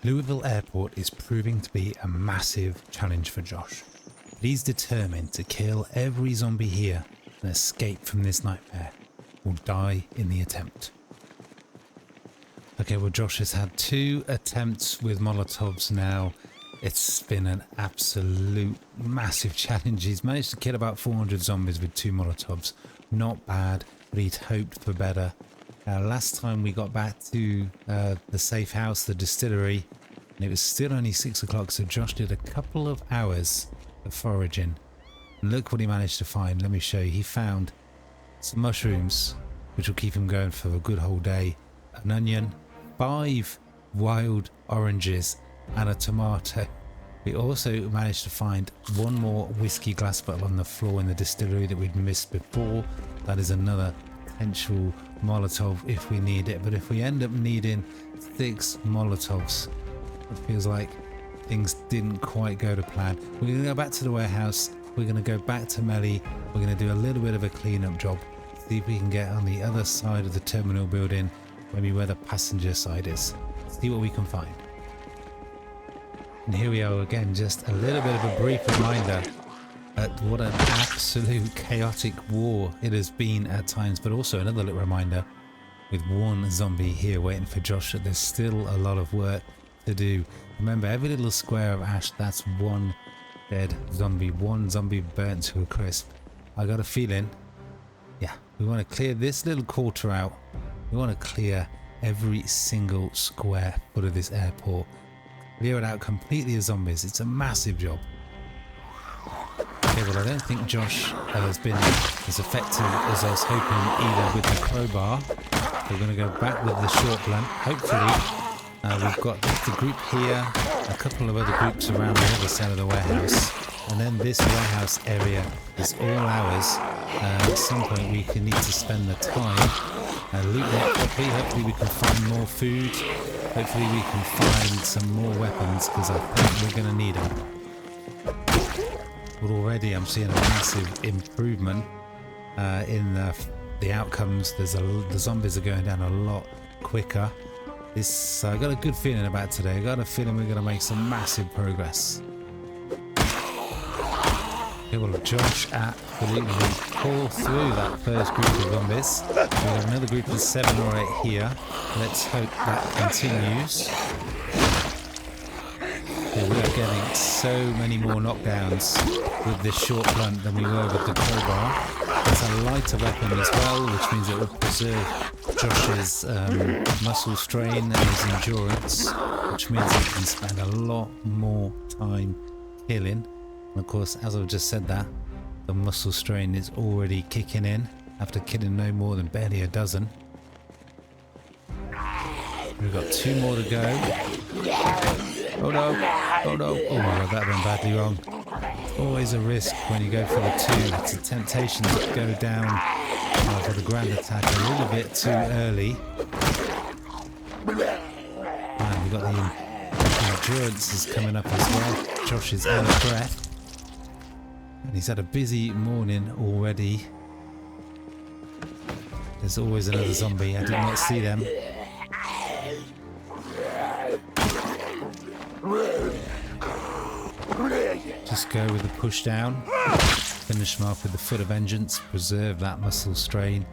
Louisville Airport is proving to be a massive challenge for Josh. But he's determined to kill every zombie here and escape from this nightmare, or die in the attempt. Okay, well, Josh has had 2 attempts with Molotovs now. It's been an absolute massive challenge. He's managed to kill about 400 zombies with 2 Molotovs. Not bad, but he'd hoped for better. Last time we got back to the safe house, the distillery, and it was still only 6 o'clock, so Josh did a couple of hours of foraging. And look what he managed to find. Let me show you. He found some mushrooms, which will keep him going for a good whole day, an onion, 5 wild oranges, and a tomato. We also managed to find 1 more whiskey glass bottle on the floor in the distillery that we'd missed before. That is another potential Molotov if we need it, but if we end up needing 6 Molotovs, it feels like things didn't quite go to plan. We're going to go back to the warehouse, we're going to go back to Melly, we're going to do a little bit of a cleanup job, see if we can get on the other side of the terminal building, maybe where the passenger side is, see what we can find. And here we are again, just a little bit of a brief reminder at what an absolute chaotic war it has been at times, but also another little reminder with 1 zombie here waiting for Josh that there's still a lot of work to do. Remember, every little square of ash, that's 1 dead zombie, 1 zombie burnt to a crisp. I got a feeling, yeah, we want to clear this little quarter out. We want to clear every single square foot of this airport, clear it out completely of zombies. It's a massive job. Okay, well, I don't think Josh has been as effective as I was hoping either with the crowbar. We're going to go back with the short blunt. Hopefully, we've got the group here, a couple of other groups around the other side of the warehouse, and then this warehouse area is all ours. At some point, we can need to spend the time looting it properly. Hopefully, we can find more food. Hopefully, we can find some more weapons, because I think we're going to need them. But already I'm seeing a massive improvement in the outcomes. The zombies are going down a lot quicker. I got a good feeling about today. I got a feeling we're going to make some massive progress. Okay, well, Josh absolutely pull through that first group of zombies. We have another group of 7 or 8 here. Let's hope that continues. Yeah, we are getting so many more knockdowns with this short blunt than we were with the crowbar. It's a lighter weapon as well, which means it will preserve Josh's muscle strain and his endurance, which means he can spend a lot more time killing. And of course, as I've just said that, the muscle strain is already kicking in after killing no more than barely a dozen. We've got 2 more to go. Oh no, oh no, oh my god, that went badly wrong. Always a risk when you go for the 2. It's a temptation to go down for the grand attack a little bit too early. And we've got the endurance is coming up as well. Josh is out of breath. And he's had a busy morning already. There's always another zombie. I did not see them. Just go with the push down, finish him off with the foot of vengeance, preserve that muscle strain.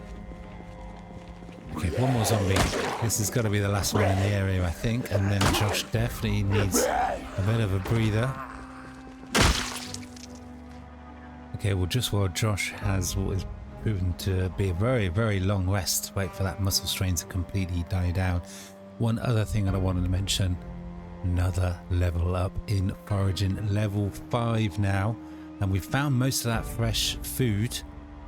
Okay, 1 more zombie. This has got to be the last one in the area, I think, and then Josh definitely needs a bit of a breather. Okay, well, just while Josh has what is proven to be a very, very long rest, wait for that muscle strain to completely die down. One other thing that I wanted to mention, another level up in foraging, level 5 now, and we found most of that fresh food,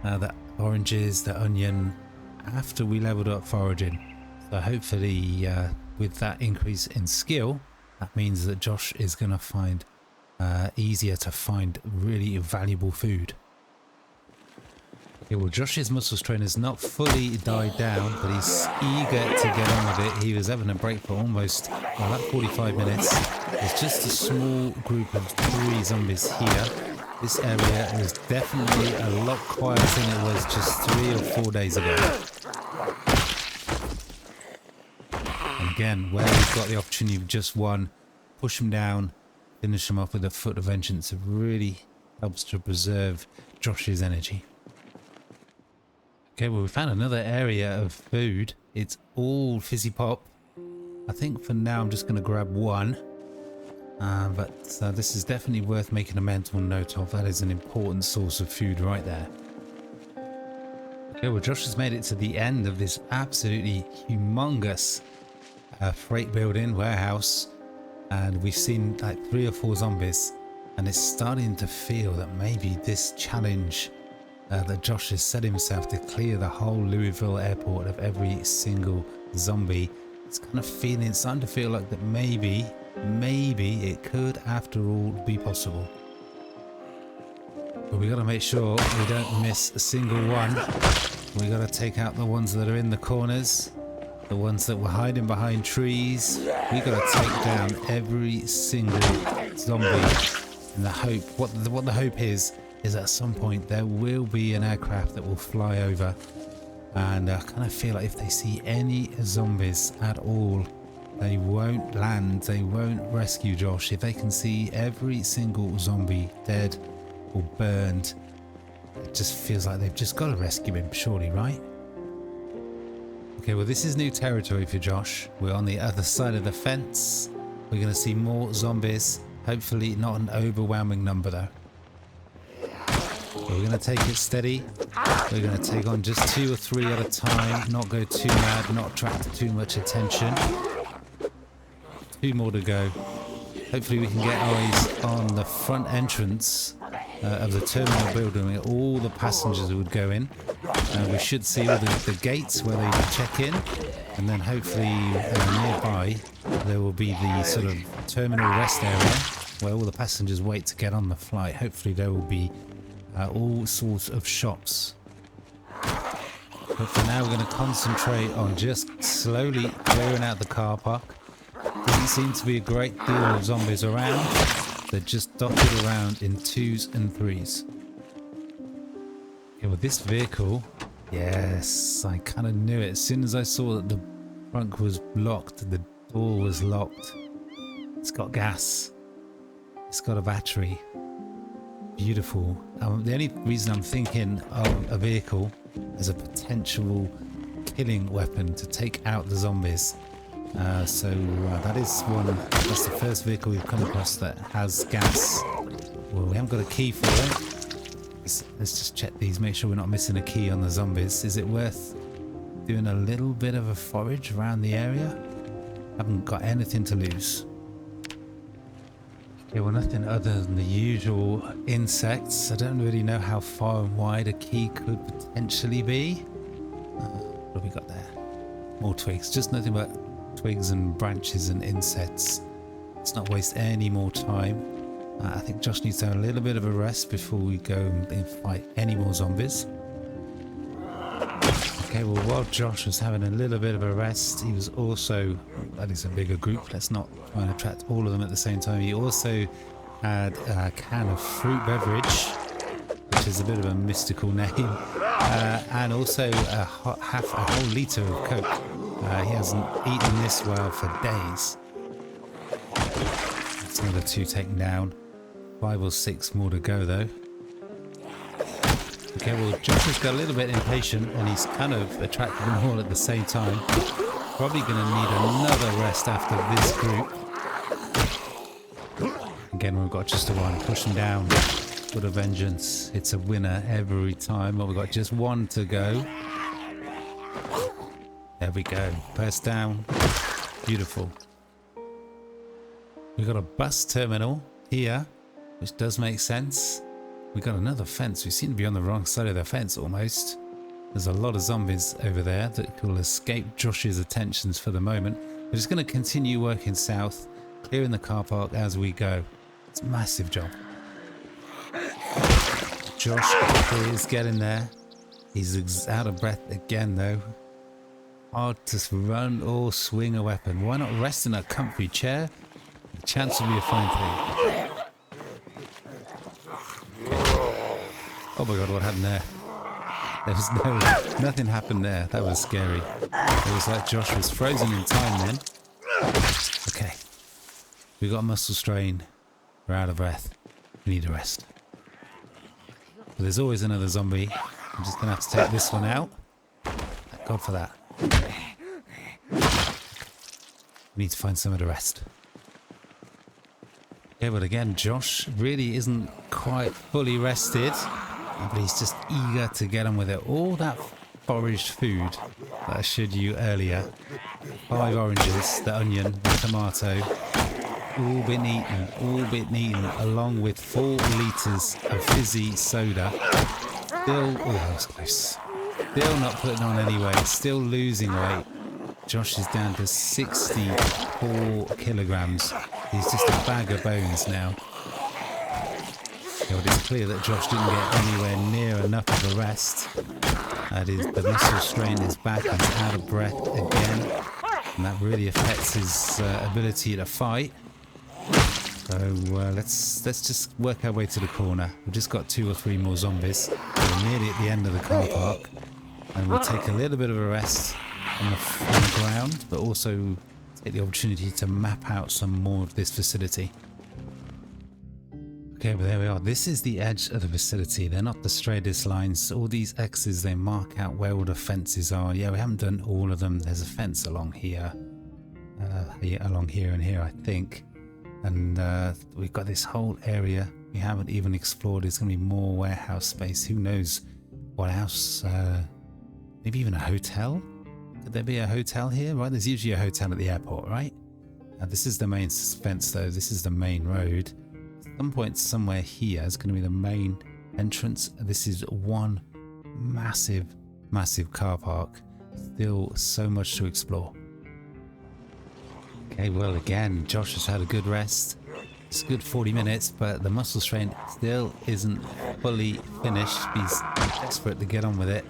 the oranges, the onion, after we leveled up foraging. So hopefully with that increase in skill, that means that Josh is going to find easier to find really valuable food. Okay, well, Josh's muscle strain has not fully died down, but he's eager to get on with it. He was having a break for almost about 45 minutes. There's just a small group of 3 zombies here. This area is definitely a lot quieter than it was just 3 or 4 days ago. And again, where we've got the opportunity of just one, push them down, finish them off with a foot of vengeance. It really helps to preserve Josh's energy. Okay, well, we found another area of food. It's all fizzy pop. I think for now I'm just going to grab one. But this is definitely worth making a mental note of. That is an important source of food right there. Okay, well, Josh has made it to the end of this absolutely humongous freight building warehouse. And we've seen like 3 or 4 zombies. And it's starting to feel that maybe this challenge that Josh has set himself to clear the whole Louisville Airport of every single zombie. It's kind of feeling, it's starting to feel like that maybe it could after all be possible. But we got to make sure we don't miss a single one. We got to take out the ones that are in the corners, the ones that were hiding behind trees. We got to take down every single zombie. And the hope, what the hope is at some point there will be an aircraft that will fly over. And I kind of feel like if they see any zombies at all, they won't land, they won't rescue Josh. If they can see every single zombie dead or burned, it just feels like they've just got to rescue him, surely, right? Okay, well, this is new territory for Josh. We're on the other side of the fence. We're going to see more zombies. Hopefully not an overwhelming number, though. But we're going to take it steady. We're going to take on just 2 or 3 at a time, not go too mad, not attract too much attention. 2 more to go. Hopefully we can get eyes on the front entrance of the terminal building where all the passengers would go in. We should see all the gates where they check in, and then hopefully nearby there will be the sort of terminal rest area where all the passengers wait to get on the flight. Hopefully there will be all sorts of shops. But for now we're going to concentrate on just slowly clearing out the car park. Doesn't seem to be a great deal of zombies around. They're just dotted around in 2s and 3s. Okay, well, this vehicle, yes, I kind of knew it. As soon as I saw that the trunk was locked, the door was locked. It's got gas. It's got a battery. Beautiful. The only reason I'm thinking of a vehicle as a potential killing weapon to take out the zombies. So that is one. That's the first vehicle we've come across that has gas. Well, we haven't got a key for it. Let's just check these, make sure we're not missing a key on the zombies. Is it worth doing a little bit of a forage around the area? Haven't got anything to lose. Okay, well, nothing other than the usual insects. I don't really know how far and wide a key could potentially be. What have we got there? More twigs. Just nothing but twigs and branches and insects. Let's not waste any more time. I think Josh needs to have a little bit of a rest before we go and fight any more zombies. Okay, well, while Josh was having a little bit of a rest, he was also, that is a bigger group, let's not try and attract all of them at the same time. He also had a can of fruit beverage, which is a bit of a mystical name, and also a whole litre of Coke. He hasn't eaten this well for days. That's another 2 taken down. 5 or 6 more to go though. Okay, well, Josh has got a little bit impatient and he's kind of attracted them all at the same time. Probably going to need another rest after this group. Again, we've got just a one. Push them down. Good of vengeance. It's a winner every time. Well, we've got just 1 to go. There we go. Press down. Beautiful. We've got a bus terminal here, which does make sense. We got another fence. We seem to be on the wrong side of the fence almost. There's a lot of zombies over there that will escape Josh's attentions for the moment. We're just going to continue working south, clearing the car park as we go. It's a massive job. Josh is getting there. He's out of breath again though. Hard to run or swing a weapon. Why not rest in a comfy chair? The chance will be a fine thing. Oh my god, what happened there? There was nothing happened there. That was scary. It was like Josh was frozen in time then. Okay. We got a muscle strain. We're out of breath. We need a rest. But there's always another zombie. I'm just going to have to take this one out. Thank God for that. We need to find somewhere to rest. Okay, but again, Josh really isn't quite fully rested. But he's just eager to get on with it. All that foraged food that I showed you earlier. 5 oranges, the onion, the tomato. All been eaten, along with 4 litres of fizzy soda. Still, oh, that was close. Still not putting on any weight, still losing weight. Josh is down to 64 kilograms. He's just a bag of bones now. Yeah, but it's clear that Josh didn't get anywhere near enough of a rest. The muscle strain is back, and he's out of breath again. And that really affects his ability to fight. So let's just work our way to the corner. We've just got 2 or 3 more zombies. We're nearly at the end of the car park, and we'll take a little bit of a rest on the ground, but also take the opportunity to map out some more of this facility. Okay, but there we are. This is the edge of the facility. They're not the straightest lines. All these X's, they mark out where all the fences are. Yeah, we haven't done all of them. There's a fence along here, along here and here, I think. And we've got this whole area we haven't even explored. There's going to be more warehouse space. Who knows what else? Maybe even a hotel? Could there be a hotel here? Right, there's usually a hotel at the airport, right? This is the main fence though. This is the main road. At some point somewhere here is going to be the main entrance. This is one massive car park. Still so much to explore. Okay, well again, Josh has had a good rest. It's a good 40 minutes, but the muscle strain still isn't fully finished. He's desperate to get on with it.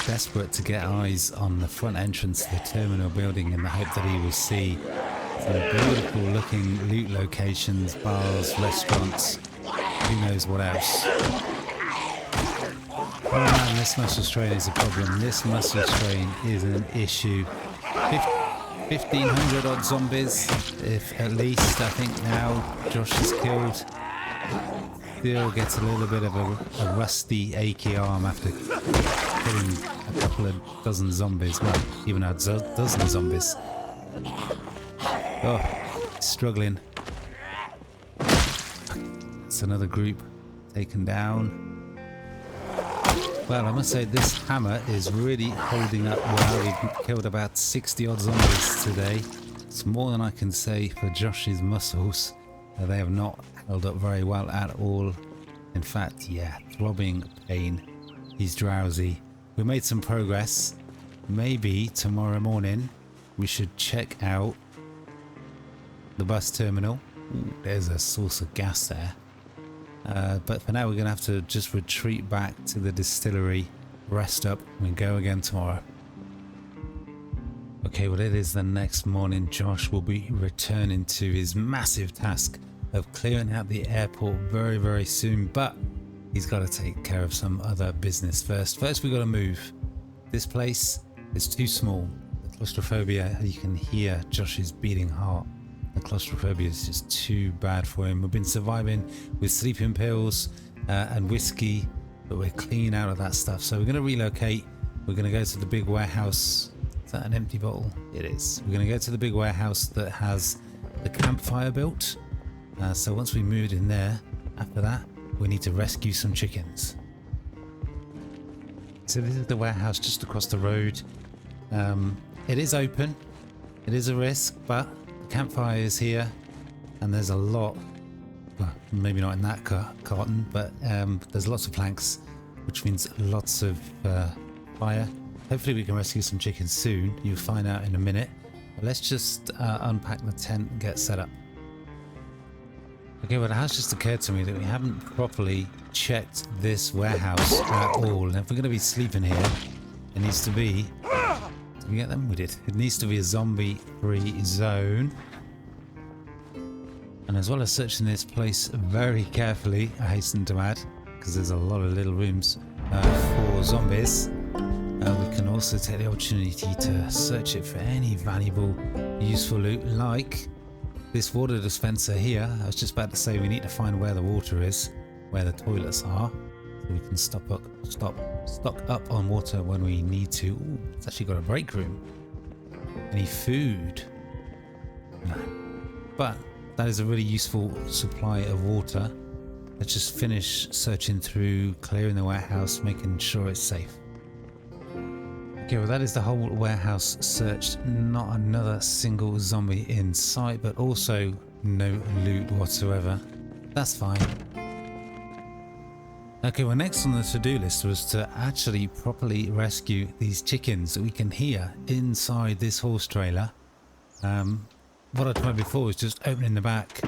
Desperate to get eyes on the front entrance to the terminal building in the hope that he will see some beautiful looking loot locations, bars, restaurants, who knows what else. Oh man, this muscle strain is a problem. This muscle strain is an issue. 1,500 odd zombies, if at least. I think now Josh has killed. Still gets a little bit of a rusty, achy arm after killing a couple of dozen zombies. Well, even a dozen zombies. Oh, struggling. It's another group taken down. Well, I must say this hammer is really holding up well. We've killed about 60 odd zombies today. It's more than I can say for Josh's muscles. They have not held up very well at all. In fact, yeah, throbbing pain. He's drowsy. We made some progress. Maybe tomorrow morning we should check out the bus terminal. Ooh, there's a source of gas there. But for now we're going to have to just retreat back to the distillery, rest up, and go again tomorrow. Okay, well it is the next morning. Josh will be returning to his massive task of clearing out the airport very, very soon, but he's got to take care of some other business first. First, we've got to move. This place is too small. The claustrophobia, you can hear Josh's beating heart. The claustrophobia is just too bad for him. We've been surviving with sleeping pills and whiskey, but we're clean out of that stuff. So we're going to relocate. We're going to go to the big warehouse. Is that an empty bottle? It is. We're going to go to the big warehouse that has the campfire built. So once we moved in there, after that, we need to rescue some chickens. So this is the warehouse just across the road. It is open. It is a risk, but the campfire is here, and there's a lot. Well, maybe not in that carton, but there's lots of planks, which means lots of fire. Hopefully we can rescue some chickens soon. You'll find out in a minute. But let's just unpack the tent and get set up. Okay, well it has just occurred to me that we haven't properly checked this warehouse at all. And if we're going to be sleeping here, it needs to be... Did we get them? We did. It needs to be a zombie-free zone. And as well as searching this place very carefully, I hasten to add, because there's a lot of little rooms for zombies. We can also take the opportunity to search it for any valuable, useful loot, like this water dispenser here. I was just about to say we need to find where the water is, where the toilets are, so we can stock up on water when we need to. Ooh, it's actually got a break room. Any food? No. But that is a really useful supply of water. Let's just finish searching through, clearing the warehouse, making sure it's safe. Okay, well that is the whole warehouse searched. Not another single zombie in sight, but also no loot whatsoever. That's fine. Okay, well next on the to-do list was to actually properly rescue these chickens that we can hear inside this horse trailer. What I tried before was just opening the back.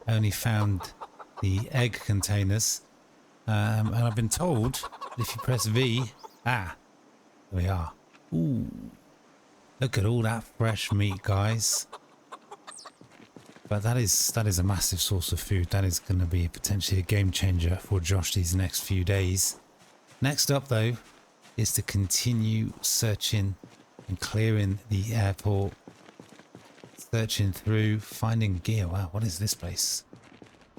I only found the egg containers. And I've been told that if you press V, there we are. Ooh, look at all that fresh meat, guys. But that is a massive source of food. That is going to be potentially a game changer for Josh these next few days. Next up, though, is to continue searching and clearing the airport. Searching through, finding gear. Wow, what is this place?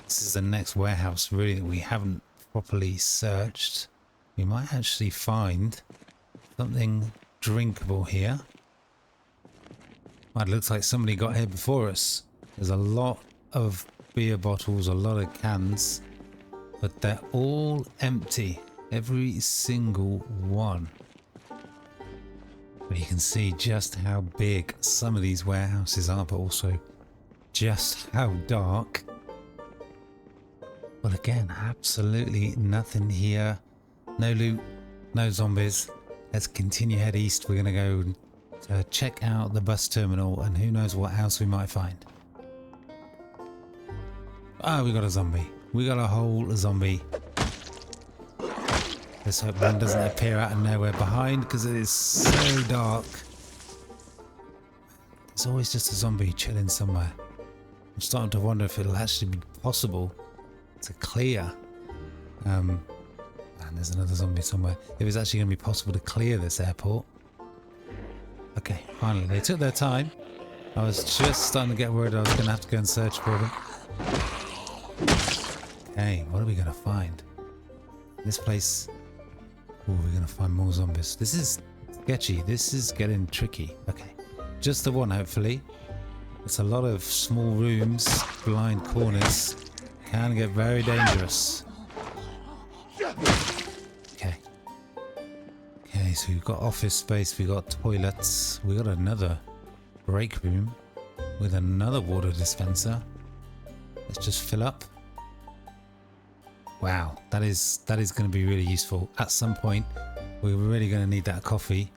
This is the next warehouse, really, that we haven't properly searched. We might actually find something drinkable here. Well, it looks like somebody got here before us. There's a lot of beer bottles, a lot of cans, but they're all empty. Every single one. But you can see just how big some of these warehouses are, but also just how dark. But again, absolutely nothing here. No loot, no zombies. Let's continue head east. We're going to go check out the bus terminal, and who knows what else we might find. We got a zombie. We got a whole zombie. Let's hope one doesn't appear out of nowhere behind, because it is so dark. There's always just a zombie chilling somewhere. I'm starting to wonder if it'll actually be possible to clear. And there's another zombie somewhere. If it's actually going to be possible to clear this airport. Okay, finally, they took their time. I was just starting to get worried I was going to have to go and search for them. Okay, what are we going to find? This place. Oh, we're going to find more zombies. This is sketchy. This is getting tricky. Okay, just the one, hopefully. It's a lot of small rooms, blind corners. Can get very dangerous. Okay. Okay, so we've got office space, we've got toilets, we got another break room with another water dispenser. Let's just fill up. Wow, that is going to be really useful. At some point, we're really going to need that coffee.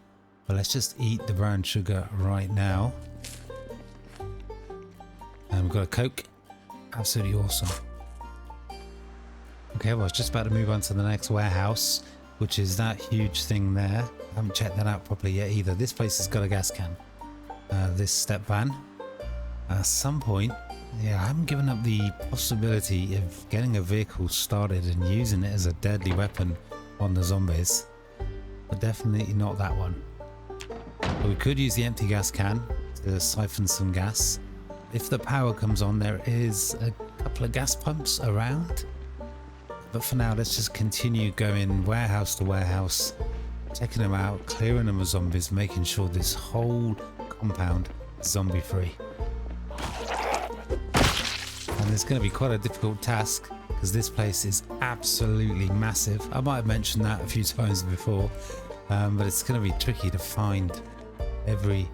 But let's just eat the brown sugar right now. And we've got a Coke. Absolutely awesome. Okay, well, I was just about to move on to the next warehouse, which is that huge thing there. I haven't checked that out properly yet either. This place has got a gas can. This step van. At some point, yeah, I haven't given up the possibility of getting a vehicle started and using it as a deadly weapon on the zombies. But definitely not that one. But we could use the empty gas can to siphon some gas. If the power comes on, there is a couple of gas pumps around. But for now, let's just continue going warehouse to warehouse, checking them out, clearing them of zombies, making sure this whole compound is zombie free. And it's going to be quite a difficult task because this place is absolutely massive. I might have mentioned that a few times before, but it's going to be tricky to find every...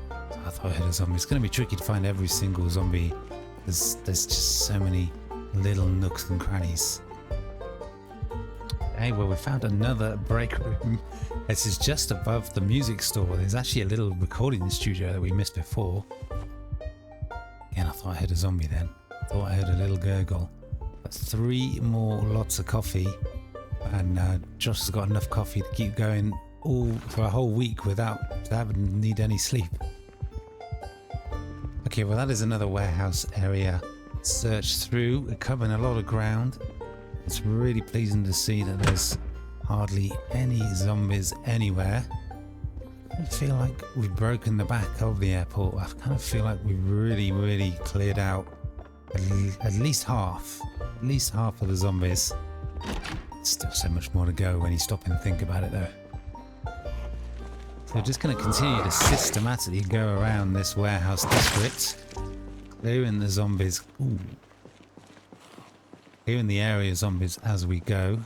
I thought I heard a zombie. It's going to be tricky to find every single zombie. There's just so many little nooks and crannies. Hey, well, we found another break room. This is just above the music store. There's actually a little recording studio that we missed before. Again, I thought I heard a zombie then. I thought I heard a little gurgle. But 3 more lots of coffee, and Josh has got enough coffee to keep going all for a whole week without having need any sleep. Okay, well, that is another warehouse area. Search through, we're covering a lot of ground. It's really pleasing to see that there's hardly any zombies anywhere. I feel like we've broken the back of the airport. I kind of feel like we've really cleared out at least half of the zombies. Still so much more to go when you stop and think about it though. So we're just going to continue to systematically go around this warehouse district, clearing the zombies. Ooh. Clearing the area of zombies as we go.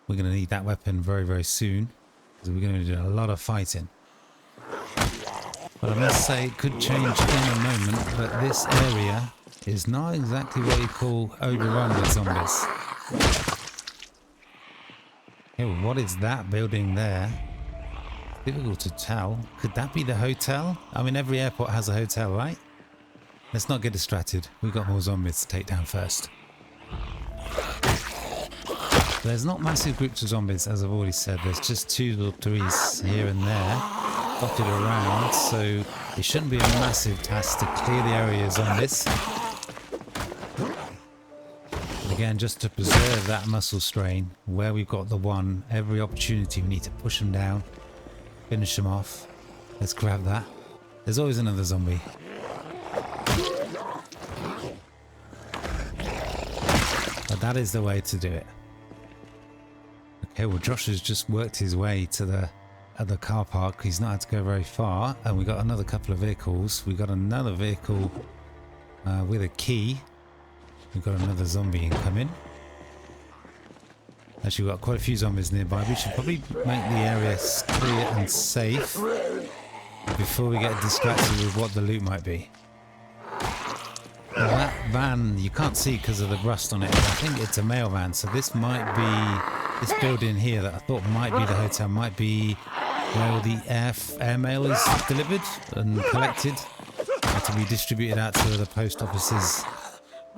We're going to need that weapon very soon, because we're going to do a lot of fighting. But I must say it could change in a moment, but this area is not exactly what you call overrun with zombies. Okay, well, what is that building there? Difficult to tell. Could that be the hotel? I mean, every airport has a hotel, right? Let's not get distracted. We've got more zombies to take down first. There's not massive groups of zombies, as I've already said. There's just 2 or 3 here and there dotted around, so it shouldn't be a massive task to clear the area of zombies. And again, just to preserve that muscle strain, where we've got the one, every opportunity we need to push them down, finish them off. Let's grab that. There's always another zombie. But that is the way to do it. Okay, well, Josh has just worked his way to the other car park. He's not had to go very far, and we got another couple of vehicles. We got another vehicle with a key. We've got another zombie incoming. Actually, we've got quite a few zombies nearby. We should probably make the area clear and safe before we get distracted with what the loot might be. Now, that van you can't see because of the rust on it. I think it's a mail van, so this might be this building here that I thought might be the hotel, might be where all the airmail is delivered and collected to be distributed out to the post offices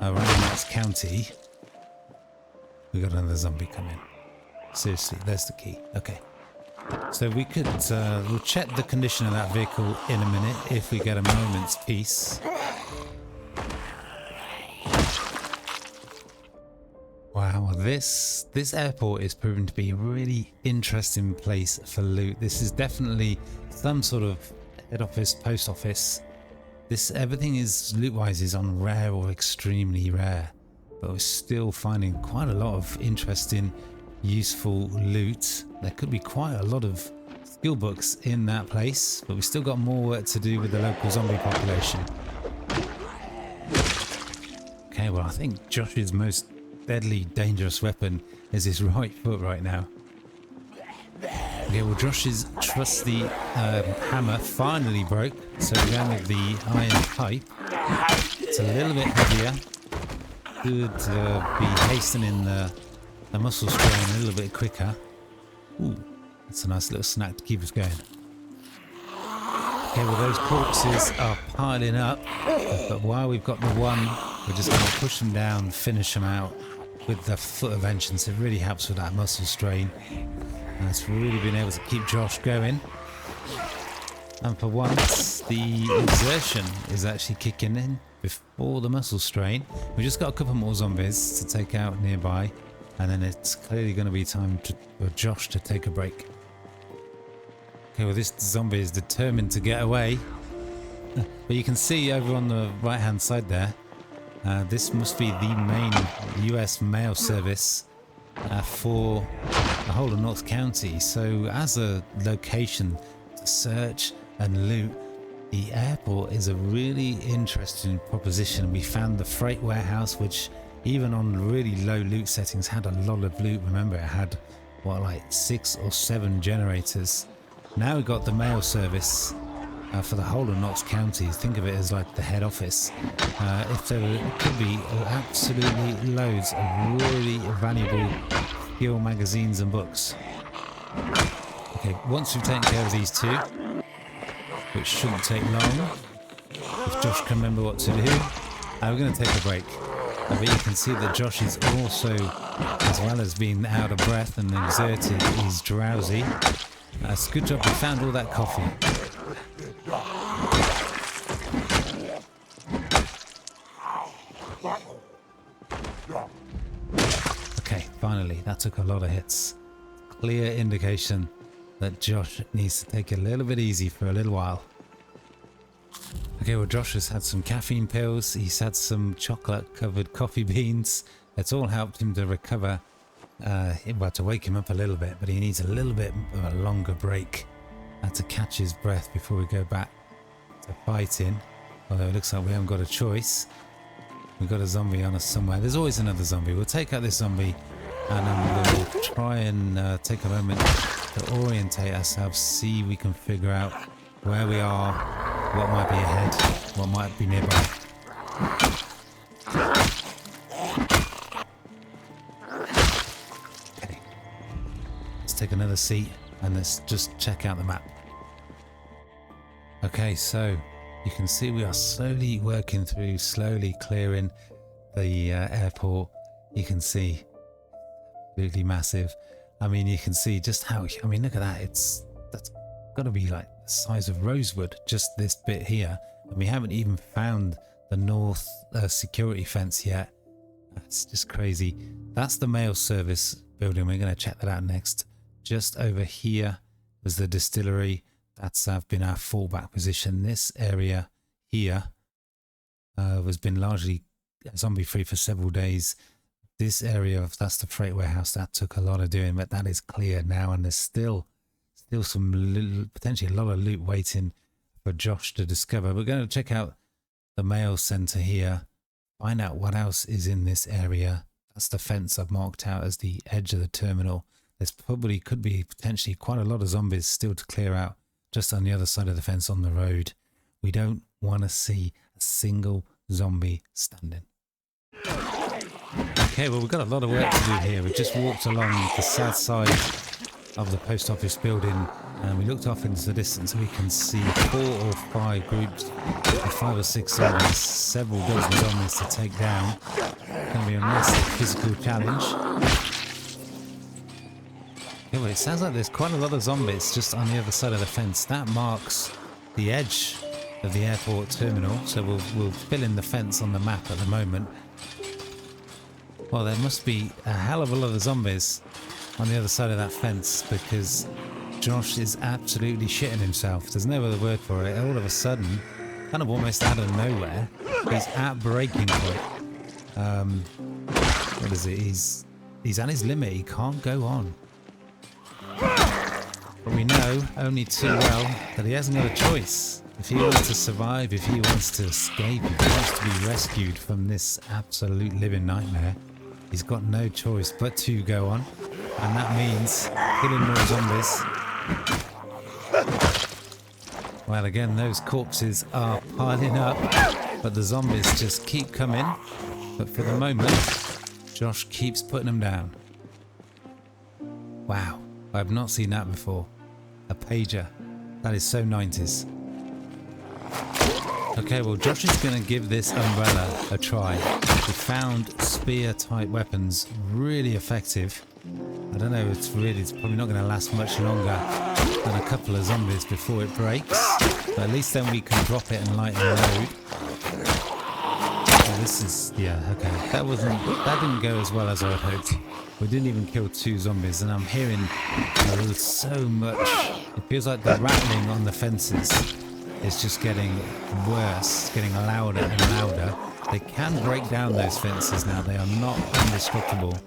around that county. We got another zombie coming. Seriously, there's the key. Okay. So we could, we'll check the condition of that vehicle in a minute if we get a moment's peace. Wow, this airport is proving to be a really interesting place for loot. This is definitely some sort of head office, post office. Everything is loot-wise is on rare or extremely rare, but we're still finding quite a lot of interesting, useful loot. There could be quite a lot of skill books in that place, but we've still got more work to do with the local zombie population. Okay, well, I think Josh's most deadly, dangerous weapon is his right foot right now. Okay, well, Josh's trusty hammer finally broke, so we're going with the iron pipe. It's a little bit heavier. Could be hastening the muscle strain a little bit quicker. Ooh, that's a nice little snack to keep us going. Okay, well, those corpses are piling up, but while we've got the one, we're just going to push them down, finish them out with the foot of vengeance. It really helps with that muscle strain. And it's really been able to keep Josh going. And for once, the exertion is actually kicking in before the muscle strain. We've just got a couple more zombies to take out nearby, and then it's clearly going to be time for Josh to take a break. Okay, well, this zombie is determined to get away. But you can see over on the right hand side there, this must be the main US mail service for the whole of North County. So as a location to search and loot, the airport is a really interesting proposition. We found the freight warehouse, which even on really low loot settings had a lot of loot. Remember, it had what, like 6 or 7 generators. Now we've got the mail service for the whole of Knox County. Think of it as like the head office. If there could be absolutely loads of really valuable skill magazines and books. Okay, once we've taken care of these two, which shouldn't take long, if Josh can remember what to do, we're going to take a break. But you can see that Josh is also, as well as being out of breath and exerted, he's drowsy. It's a good job we found all that coffee. Okay, took a lot of hits. Clear indication that Josh needs to take it a little bit easy for a little while. Okay, well, Josh has had some caffeine pills. He's had some chocolate-covered coffee beans. It's all helped him to recover. Well, to wake him up a little bit, but he needs a little bit of a longer break to catch his breath before we go back to fighting. Although it looks like we haven't got a choice. We've got a zombie on us somewhere. There's always another zombie. We'll take out this zombie and we'll try and take a moment to orientate ourselves, see if we can figure out where we are, what might be ahead, what might be nearby. Okay, let's take another seat and let's just check out the map. Okay, so you can see we are slowly working through, slowly clearing the airport. You can see absolutely massive. I mean, you can see just how, I mean, look at that. That's got to be like the size of Rosewood, just this bit here. And we haven't even found the north security fence yet. That's just crazy. That's the mail service building. We're going to check that out next. Just over here was the distillery. That's been our fallback position. This area here has been largely zombie free for several days. This area, that's the freight warehouse, that took a lot of doing, but that is clear now, and there's still some potentially a lot of loot waiting for Josh to discover. We're going to check out the mail center here, find out what else is in this area. That's the fence I've marked out as the edge of the terminal. There's probably could be potentially quite a lot of zombies still to clear out just on the other side of the fence on the road. We don't want to see a single zombie standing. Okay, well, we've got a lot of work to do here. We've just walked along the south side of the post office building and we looked off into the distance and we can see 4 or 5 groups of 5 or 6 zombies, several dozen zombies to take down. It's going to be a massive physical challenge. Yeah, well, it sounds like there's quite a lot of zombies just on the other side of the fence. That marks the edge of the airport terminal, so we'll fill in the fence on the map at the moment. Well, there must be a hell of a lot of zombies on the other side of that fence because Josh is absolutely shitting himself. There's no other word for it. All of a sudden, kind of almost out of nowhere, he's at breaking point. What is it? He's at his limit. He can't go on. But we know only too well that he hasn't got a choice. If he wants to survive, if he wants to escape, if he wants to be rescued from this absolute living nightmare, he's got no choice but to go on. And that means killing more zombies. Well, again, those corpses are piling up, but the zombies just keep coming. But for the moment, Josh keeps putting them down. Wow, I've not seen that before. A pager. That is so 90s. Okay, well, Josh is going to give this umbrella a try. We found spear-type weapons really effective. I don't know, it's probably not going to last much longer than a couple of zombies before it breaks. But at least then we can drop it and lighten the load. Oh, this is, yeah, okay. That didn't go as well as I had hoped. We didn't even kill 2 zombies, and I'm hearing so much. It feels like the rattling on the fences is just getting worse, getting louder and louder. They can break down those fences now. They are not indestructible.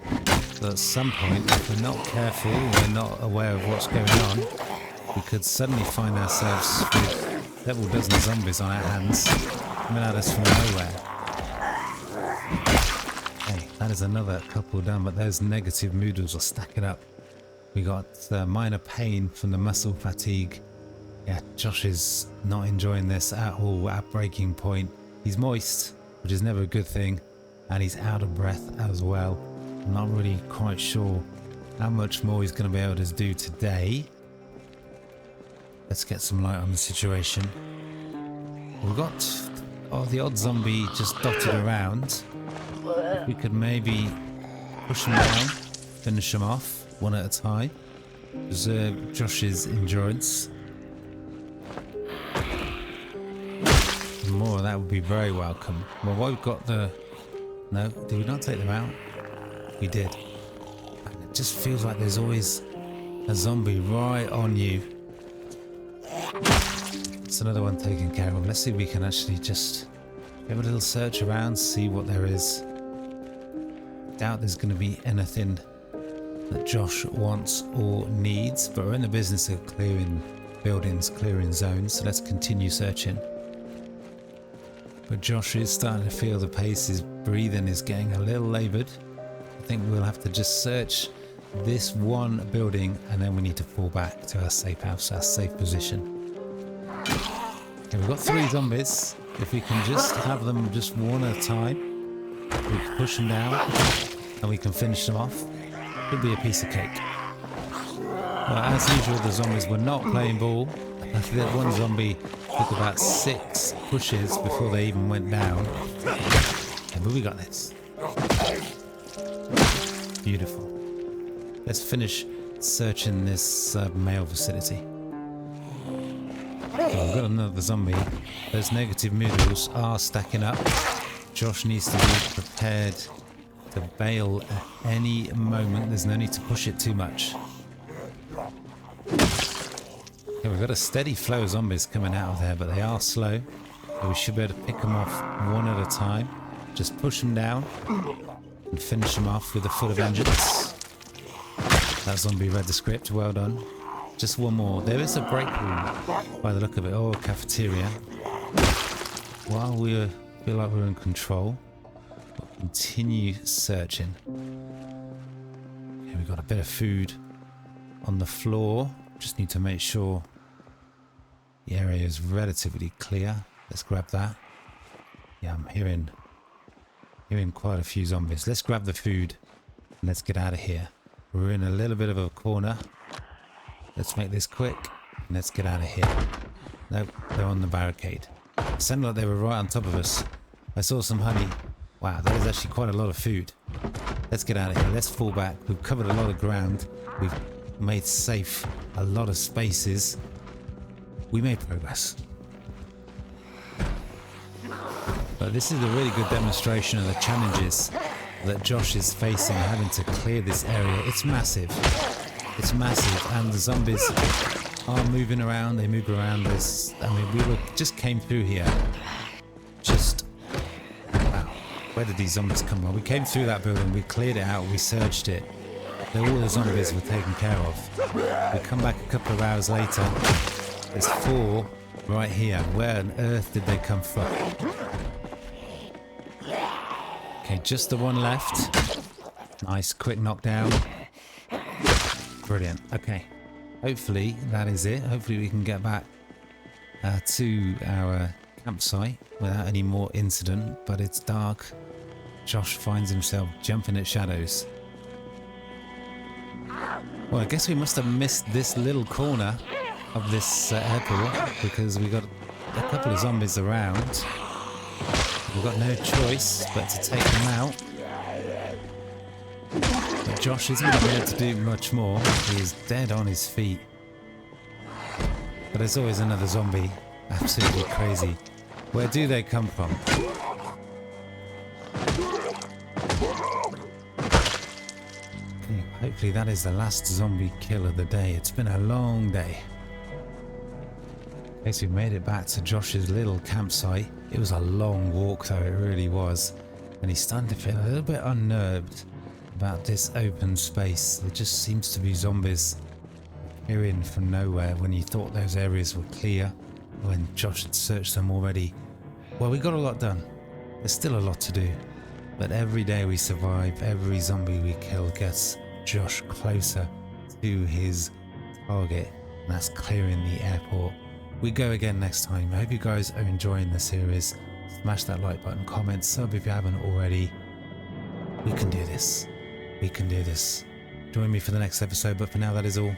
But at some point, if we're not careful, we're not aware of what's going on, we could suddenly find ourselves with several dozen zombies on our hands coming at us from nowhere. Okay, that is another couple done, but those negative moodles are stacking up. We got minor pain from the muscle fatigue. Yeah, Josh is not enjoying this at all at breaking point. He's moist, which is never a good thing, and he's out of breath as well. I'm not really quite sure how much more he's going to be able to do today. Let's get some light on the situation. We've got the odd zombie just dotted around. We could maybe push them down, finish them off one at a time, preserve Josh's endurance. More of that would be very welcome. Well, we've got the... No, did we not take them out? We did. just feels like there's always a zombie right on you. It's another one taken care of. Let's see if we can actually just have a little search around, see what there is. Doubt there's going to be anything that Josh wants or needs, but we're in the business of clearing buildings, clearing zones, so let's continue searching. But Josh is starting to feel the pace, his breathing is getting a little laboured. I think we'll have to just search this one building and then we need to fall back to our safe house, our safe position. Okay, we've got 3 zombies. If we can just have them just one at a time, we can push them down and we can finish them off. Could be a piece of cake. Well, as usual, the zombies were not playing ball. That one zombie took about 6 pushes before they even went down. Okay, but we got this. Beautiful. Let's finish searching this mail facility. Oh, we've got another zombie. Those negative noodles are stacking up. Josh needs to be prepared to bail at any moment. There's no need to push it too much. Okay, we've got a steady flow of zombies coming out of there, but they are slow. So we should be able to pick them off one at a time. Just push them down and finish them off with a full of vengeance. That zombie read the script, well done. Just one more. There is a break room by the look of it, or cafeteria. While we feel like we're in control, we'll continue searching. Okay, we've got a bit of food on the floor. Just need to make sure the area is relatively clear. Let's grab that. Yeah, I'm hearing quite a few zombies. Let's grab the food and let's get out of here. We're in a little bit of a corner. Let's make this quick and let's get out of here. Nope, they're on the barricade. It sounded like they were right on top of us. I saw some honey. Wow, that is actually quite a lot of food. Let's get out of here. Let's fall back. We've covered a lot of ground. We've made safe a lot of spaces. We made progress. But this is a really good demonstration of the challenges that Josh is facing, having to clear this area. It's massive. It's massive, and the zombies are moving around. They move around this. I mean, just came through here. Wow. Where did these zombies come from? We came through that building. We cleared it out. We searched it. All the zombies were taken care of. We come back a couple of hours later. There's 4 right here. Where on earth did they come from? Okay, just the one left. Nice, quick knockdown. Brilliant. Okay, hopefully that is it. Hopefully we can get back to our campsite without any more incident. But it's dark. Josh finds himself jumping at shadows. Well, I guess we must have missed this little corner of this airport because we got a couple of zombies around. We've got no choice but to take them out. But Josh isn't going to be able to do much more. He's dead on his feet. But there's always another zombie. Absolutely crazy. Where do they come from? Okay, hopefully that is the last zombie kill of the day. It's been a long day. Okay, so we made it back to Josh's little campsite. It was a long walk though, it really was. And he's starting to feel a little bit unnerved about this open space. There just seems to be zombies appearing from nowhere when you thought those areas were clear, when Josh had searched them already. Well, we got a lot done. There's still a lot to do. But every day we survive, every zombie we kill gets Josh closer to his target, and that's clearing the airport. We go again next time. I hope you guys are enjoying the series. Smash that like button, comment, sub if you haven't already. We can do this. We can do this. Join me for the next episode, but for now that is all.